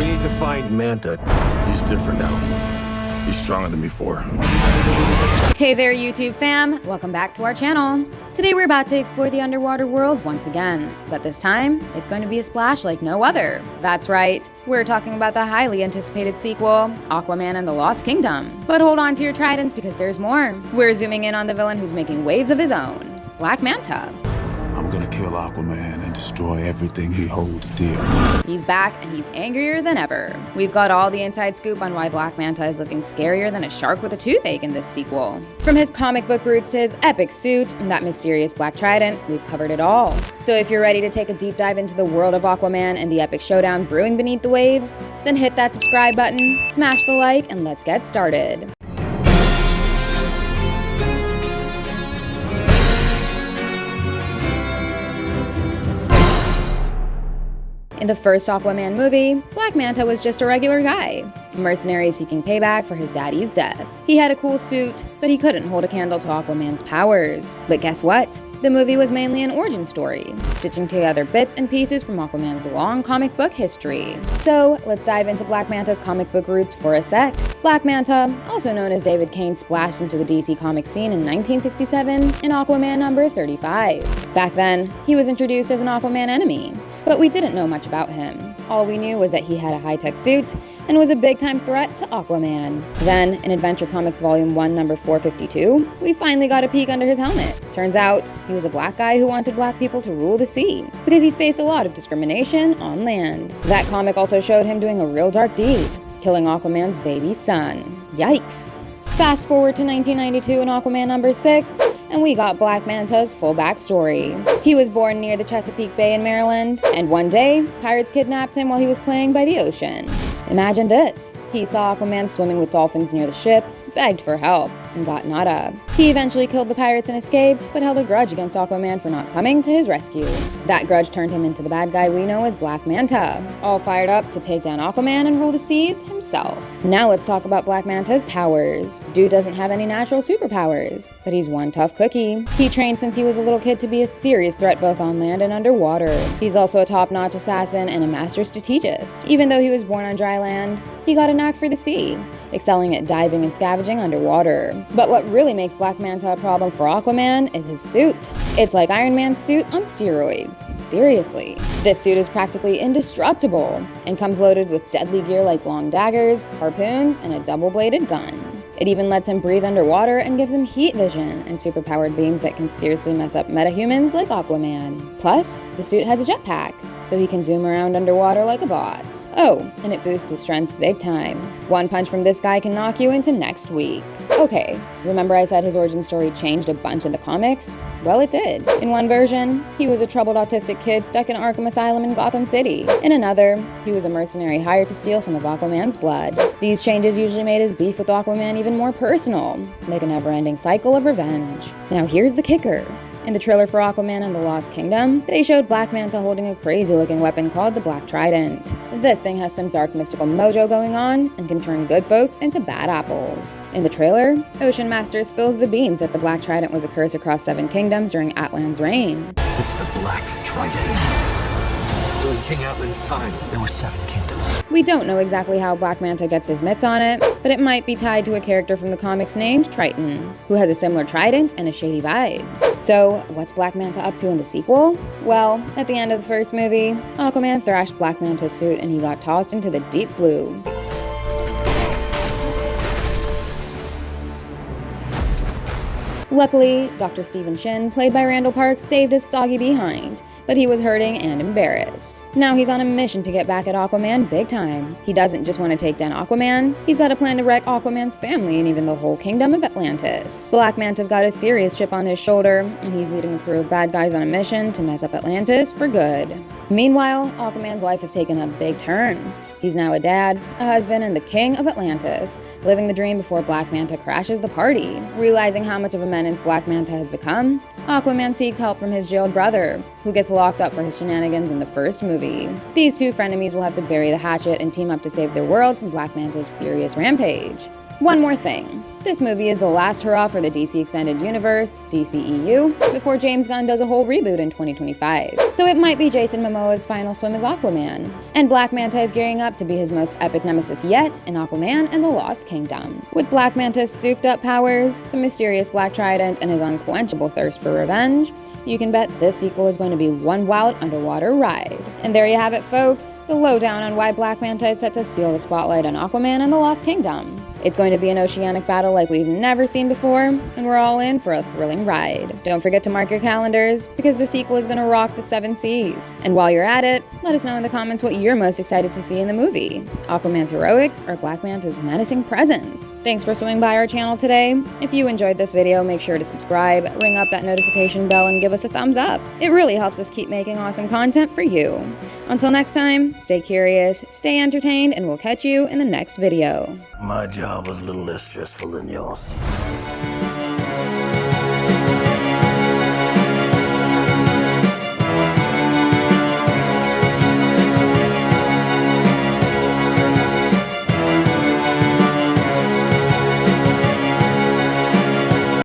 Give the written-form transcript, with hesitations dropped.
We need to find Manta. He's different now. He's stronger than before. Hey there, YouTube fam! Welcome back to our channel. Today we're about to explore the underwater world once again, but this time, it's going to be a splash like no other. That's right, we're talking about the highly anticipated sequel, Aquaman and the Lost Kingdom. But hold on to your tridents because there's more. We're zooming in on the villain who's making waves of his own, Black Manta. I'm gonna kill Aquaman and destroy everything he holds dear. He's back and he's angrier than ever. We've got all the inside scoop on why Black Manta is looking scarier than a shark with a toothache in this sequel. From his comic book roots to his epic suit and that mysterious black trident, we've covered it all. So if you're ready to take a deep dive into the world of Aquaman and the epic showdown brewing beneath the waves, then hit that subscribe button, smash the like, and let's get started. In the first Aquaman movie, Black Manta was just a regular guy, a mercenary seeking payback for his daddy's death. He had a cool suit, but he couldn't hold a candle to Aquaman's powers. But guess what? The movie was mainly an origin story, stitching together bits and pieces from Aquaman's long comic book history. So let's dive into Black Manta's comic book roots for a sec. Black Manta, also known as David Kane, splashed into the DC comic scene in 1967 in Aquaman number 35. Back then, he was introduced as an Aquaman enemy, but we didn't know much about him. All we knew was that he had a high-tech suit and was a big-time threat to Aquaman. Then, in Adventure Comics Volume 1, number 452, we finally got a peek under his helmet. Turns out, he was a black guy who wanted black people to rule the sea, because he faced a lot of discrimination on land. That comic also showed him doing a real dark deed, killing Aquaman's baby son. Yikes. Fast forward to 1992 in Aquaman number 6, and we got Black Manta's full backstory. He was born near the Chesapeake Bay in Maryland, and one day, pirates kidnapped him while he was playing by the ocean. Imagine this. He saw Aquaman swimming with dolphins near the ship, begged for help, and got nada. He eventually killed the pirates and escaped, but held a grudge against Aquaman for not coming to his rescue. That grudge turned him into the bad guy we know as Black Manta, all fired up to take down Aquaman and rule the seas himself. Now let's talk about Black Manta's powers. Dude doesn't have any natural superpowers, but he's one tough cookie. He trained since he was a little kid to be a serious threat both on land and underwater. He's also a top-notch assassin and a master strategist. Even though he was born on dry land, he got a knack for the sea, excelling at diving and scavenging underwater. But what really makes Black Manta a problem for Aquaman is his suit. It's like Iron Man's suit on steroids. Seriously. This suit is practically indestructible and comes loaded with deadly gear like long daggers, harpoons, and a double-bladed gun. It even lets him breathe underwater and gives him heat vision and superpowered beams that can seriously mess up metahumans like Aquaman. Plus, the suit has a jetpack, so he can zoom around underwater like a boss. Oh, and it boosts his strength big time. One punch from this guy can knock you into next week. Okay, remember I said his origin story changed a bunch in the comics? Well, it did. In one version, he was a troubled autistic kid stuck in Arkham Asylum in Gotham City. In another, he was a mercenary hired to steal some of Aquaman's blood. These changes usually made his beef with Aquaman even more personal, like a never-ending cycle of revenge. Now here's the kicker. In the trailer for Aquaman and the Lost Kingdom, they showed Black Manta holding a crazy-looking weapon called the Black Trident. This thing has some dark mystical mojo going on and can turn good folks into bad apples. In the trailer, Ocean Master spills the beans that the Black Trident was a curse across 7 kingdoms during Atlan's reign. It's the Black Trident. During King Atlan's time, there were 7 kingdoms. We don't know exactly how Black Manta gets his mitts on it, but it might be tied to a character from the comics named Triton, who has a similar trident and a shady vibe. So, what's Black Manta up to in the sequel? Well, at the end of the first movie, Aquaman thrashed Black Manta's suit and he got tossed into the deep blue. Luckily, Dr. Stephen Shin, played by Randall Parks, saved his soggy behind, but he was hurting and embarrassed. Now he's on a mission to get back at Aquaman big time. He doesn't just want to take down Aquaman, he's got a plan to wreck Aquaman's family and even the whole kingdom of Atlantis. Black Manta's got a serious chip on his shoulder, and he's leading a crew of bad guys on a mission to mess up Atlantis for good. Meanwhile, Aquaman's life has taken a big turn. He's now a dad, a husband, and the king of Atlantis, living the dream before Black Manta crashes the party. Realizing how much of a menace Black Manta has become, Aquaman seeks help from his jailed brother, who gets locked up for his shenanigans in the first movie. These two frenemies will have to bury the hatchet and team up to save their world from Black Manta's furious rampage. One more thing. This movie is the last hurrah for the DC Extended Universe, DCEU, before James Gunn does a whole reboot in 2025. So it might be Jason Momoa's final swim as Aquaman. And Black Manta is gearing up to be his most epic nemesis yet in Aquaman and the Lost Kingdom. With Black Manta's souped-up powers, the mysterious Black Trident, and his unquenchable thirst for revenge, you can bet this sequel is going to be one wild underwater ride. And there you have it, folks, the lowdown on why Black Manta is set to steal the spotlight on Aquaman and the Lost Kingdom. It's going to be an oceanic battle like we've never seen before, and we're all in for a thrilling ride. Don't forget to mark your calendars, because the sequel is going to rock the 7 seas. And while you're at it, let us know in the comments what you're most excited to see in the movie: Aquaman's heroics or Black Manta's menacing presence. Thanks for swinging by our channel today. If you enjoyed this video, make sure to subscribe, ring up that notification bell, and give us a thumbs up. It really helps us keep making awesome content for you. Until next time, stay curious, stay entertained, and we'll catch you in the next video. My job was a little less stressful than yours.